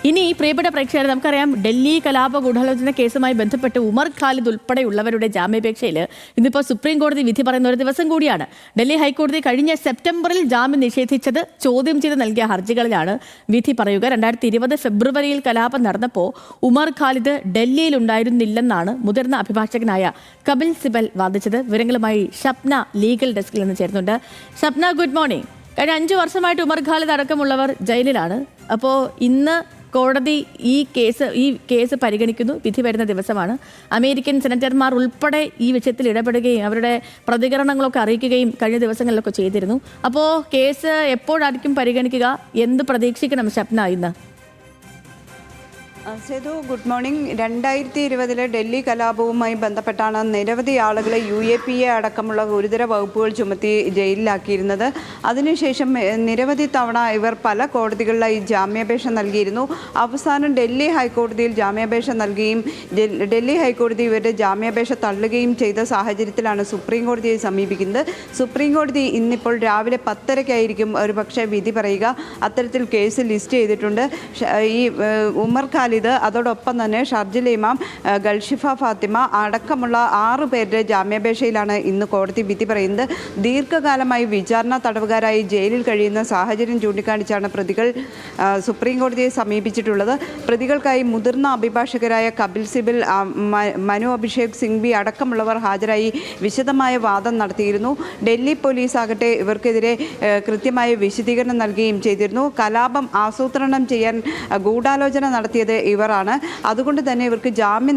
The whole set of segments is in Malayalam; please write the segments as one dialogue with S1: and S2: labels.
S1: ഇനി പ്രിയപ്പെട്ട പ്രേക്ഷകരെ, നമുക്കറിയാം ഡൽഹി കലാപ ഗൂഢാലോചന കേസുമായി ബന്ധപ്പെട്ട് ഉമർ ഖാലിദ് ഉൾപ്പെടെയുള്ളവരുടെ ജാമ്യാപേക്ഷയിൽ ഇന്നിപ്പോൾ സുപ്രീം കോടതി വിധി പറയുന്ന ഒരു ദിവസം കൂടിയാണ്. ഡൽഹി ഹൈക്കോടതി കഴിഞ്ഞ സെപ്റ്റംബറിൽ ജാമ്യം നിഷേധിച്ചത് ചോദ്യം ചെയ്ത് നൽകിയ ഹർജികളിലാണ് വിധി പറയുക. 2020 ഫെബ്രുവരിയിൽ കലാപം നടന്നപ്പോൾ ഉമർ ഖാലിദ് ഡൽഹിയിൽ ഉണ്ടായിരുന്നില്ലെന്നാണ് മുതിർന്ന അഭിഭാഷകനായ കപിൽ സിബൽ വാദിച്ചത്. വിവരങ്ങളുമായി ഷപ്ന ലീഗൽ ഡെസ്കിൽ നിന്ന് ചേരുന്നുണ്ട്. Shapna, good morning. കഴിഞ്ഞ 5 വർഷമായിട്ട് ഉമർ ഖാലിദ് അടക്കമുള്ളവർ ജയിലിലാണ്. അപ്പോൾ ഇന്ന് കോടതി ഈ കേസ് പരിഗണിക്കുന്നു. വിധി വരുന്ന ദിവസമാണ്. അമേരിക്കൻ സെനറ്റർമാർ ഉൾപ്പെടെ ഈ വിഷയത്തിൽ ഇടപെടുകയും അവരുടെ പ്രതികരണങ്ങളൊക്കെ അറിയിക്കുകയും കഴിഞ്ഞ ദിവസങ്ങളിലൊക്കെ ചെയ്തിരുന്നു. അപ്പോൾ കേസ് എപ്പോഴായിരിക്കും പരിഗണിക്കുക? എന്ത് പ്രതീക്ഷിക്കണം ഷപ്ന ഇന്ന്?
S2: Sethu, good morning. 2020 ഡൽഹി കലാപവുമായി ബന്ധപ്പെട്ടാണ് നിരവധി ആളുകളെ UAPA അടക്കമുള്ള ഗുരുതര വകുപ്പുകൾ ചുമത്തി ജയിലിലാക്കിയിരുന്നത്. അതിനുശേഷം നിരവധി തവണ ഇവർ പല കോടതികളിലായി ജാമ്യാപേക്ഷ നൽകിയിരുന്നു. അവസാനം ഡൽഹി ഹൈക്കോടതിയിൽ ജാമ്യാപേക്ഷ നൽകുകയും ഡൽഹി ഹൈക്കോടതി ഇവരുടെ ജാമ്യാപേക്ഷ തള്ളുകയും ചെയ്ത സാഹചര്യത്തിലാണ് സുപ്രീം കോടതിയെ സമീപിക്കുന്നത്. സുപ്രീം കോടതി ഇന്നിപ്പോൾ രാവിലെ 10:30-ക്കായിരിക്കും ഒരു പക്ഷേ വിധി പറയുക. അത്തരത്തിൽ കേസ് ലിസ്റ്റ് ചെയ്തിട്ടുണ്ട്. ഈ ഉമർ ഖാലിദ്, അതോടൊപ്പം തന്നെ ഷർജിൽ ഇമാം, ഗൾഷിഫ ഫാത്തിമ അടക്കമുള്ള 6 പേരുടെ ജാമ്യാപേക്ഷയിലാണ് ഇന്ന് കോടതി വിധി പറയുന്നത്. ദീർഘകാലമായി വിചാരണ തടവുകാരായി ജയിലിൽ കഴിയുന്ന സാഹചര്യം ചൂണ്ടിക്കാണിച്ചാണ് പ്രതികൾ സുപ്രീം കോടതിയെ സമീപിച്ചിട്ടുള്ളത്. പ്രതികൾക്കായി മുതിർന്ന അഭിഭാഷകരായ കപിൽ സിബൽ, മനു അഭിഷേക് സിംഗ്വി അടക്കമുള്ളവർ ഹാജരായി വിശദമായ വാദം നടത്തിയിരുന്നു. ഡൽഹി പോലീസ് ആകട്ടെ ഇവർക്കെതിരെ കൃത്യമായ വിശദീകരണം നൽകുകയും ചെയ്തിരുന്നു. കലാപം ആസൂത്രണം ചെയ്യാൻ ഗൂഢാലോചന നടത്തിയത് ഇവരാണ്. അതുകൊണ്ട് തന്നെ ഇവർക്ക് ജാമ്യം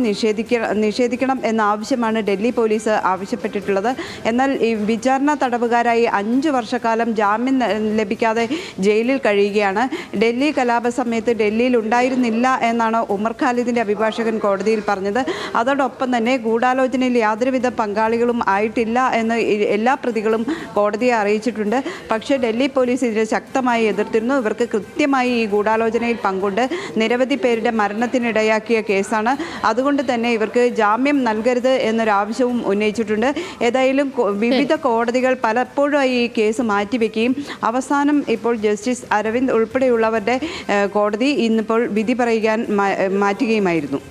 S2: നിഷേധിക്കണം എന്ന ആവശ്യമാണ് ഡൽഹി പോലീസ് ആവശ്യപ്പെട്ടിട്ടുള്ളത്. എന്നാൽ ഈ വിചാരണ തടവുകാരായി 5 വർഷക്കാലം ജാമ്യം ലഭിക്കാതെ ജയിലിൽ കഴിയുകയാണ്. ഡൽഹി കലാപ സമയത്ത് ഡൽഹിയിൽ ഉണ്ടായിരുന്നില്ല എന്നാണ് ഉമർ ഖാലിദിൻ്റെ അഭിഭാഷകൻ കോടതിയിൽ പറഞ്ഞത്. അതോടൊപ്പം തന്നെ ഗൂഢാലോചനയിൽ യാതൊരുവിധ പങ്കാളികളും ആയിട്ടില്ല എന്ന് എല്ലാ പ്രതികളും കോടതിയെ അറിയിച്ചിട്ടുണ്ട്. പക്ഷേ ഡൽഹി പോലീസ് ഇതിനെ ശക്തമായി എതിർത്തിരുന്നു. ഇവർക്ക് കൃത്യമായി ഈ ഗൂഢാലോചനയിൽ പങ്കുണ്ട്. നിരവധി പേരുടെ മരണത്തിനിടയാക്കിയ കേസാണ്. അതുകൊണ്ട് തന്നെ ഇവർക്ക് ജാമ്യം നൽകരുത് എന്നൊരാവശ്യവും ഉന്നയിച്ചിട്ടുണ്ട്. ഏതായാലും വിവിധ കോടതികൾ പലപ്പോഴായി ഈ കേസ് മാറ്റിവെക്കുകയും അവസാനം ഇപ്പോൾ ജസ്റ്റിസ് അരവിന്ദ് ഉൾപ്പെടെയുള്ളവരുടെ കോടതി ഇന്നിപ്പോൾ വിധി പറയാൻ മാറ്റുകയുമായിരുന്നു.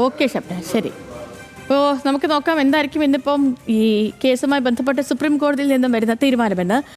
S1: ഓക്കെ ഷപ്ന, ശരി. അപ്പോൾ നമുക്ക് നോക്കാം എന്തായിരിക്കും ഇന്നിപ്പം ഈ കേസുമായി ബന്ധപ്പെട്ട് സുപ്രീം കോടതിയിൽ നിന്നും വരുന്ന തീരുമാനമെന്ന്.